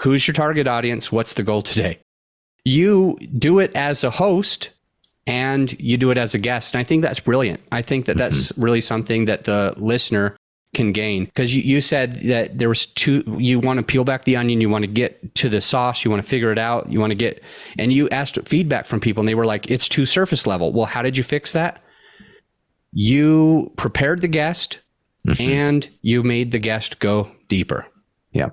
Who's your target audience? What's the goal today? You do it as a host and you do it as a guest. And I think that's brilliant. I think that that's really something that the listener can gain, because you said that there was you want to peel back the onion, you want to get to the sauce, you want to figure it out, you want to get, and you asked feedback from people and they were like, it's too surface level. Well, how did you fix that? You prepared the guest and you made the guest go deeper. Yeah.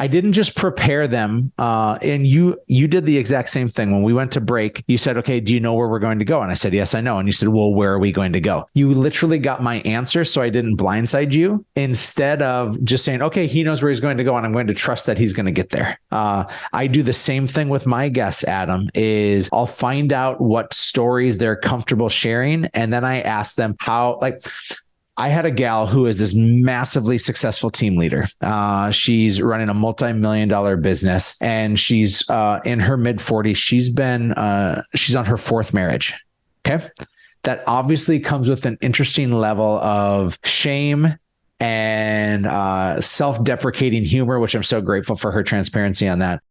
I didn't just prepare them. And you did the exact same thing. When we went to break, you said, okay, do you know where we're going to go? And I said, yes, I know. And you said, well, where are we going to go? You literally got my answer. So I didn't blindside you, instead of just saying, okay, he knows where he's going to go and I'm going to trust that he's going to get there. I do the same thing with my guests, Adam, is I'll find out what stories they're comfortable sharing. And then I ask them how, I had a gal who is this massively successful team leader. She's running a multi-million-dollar business, and she's in her mid-40s. She's on her fourth marriage. Okay. That obviously comes with an interesting level of shame and self-deprecating humor, which I'm so grateful for her transparency on that.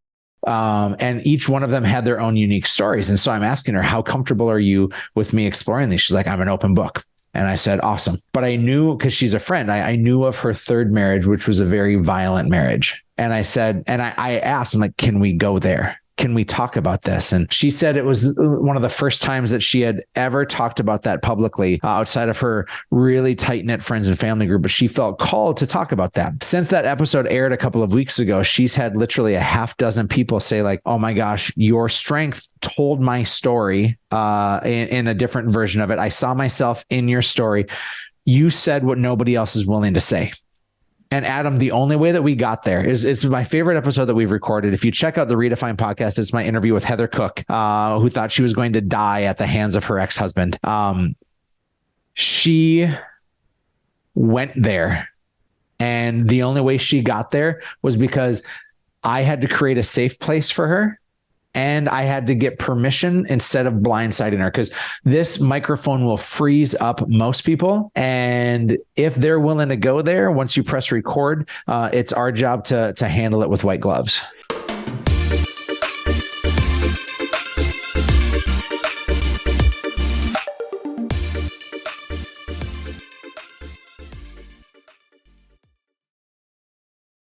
And each one of them had their own unique stories. And so I'm asking her, how comfortable are you with me exploring these? She's like, I'm an open book. And I said, awesome. But I knew, because she's a friend, I knew of her third marriage, which was a very violent marriage. And I said, and I asked, I'm like, can we go there? Can we talk about this? And she said it was one of the first times that she had ever talked about that publicly outside of her really tight-knit friends and family group, but she felt called to talk about that. Since that episode aired a couple of weeks ago, she's had literally a half dozen people say like, oh my gosh, your strength told my story in a different version of it. I saw myself in your story. You said what nobody else is willing to say. And Adam, the only way that we got there is my favorite episode that we've recorded. If you check out the Redefine podcast, it's my interview with Heather Cook, who thought she was going to die at the hands of her ex-husband. She went there, and the only way she got there was because I had to create a safe place for her. And I had to get permission instead of blindsiding her, because this microphone will freeze up most people. And if they're willing to go there, once you press record, it's our job to handle it with white gloves.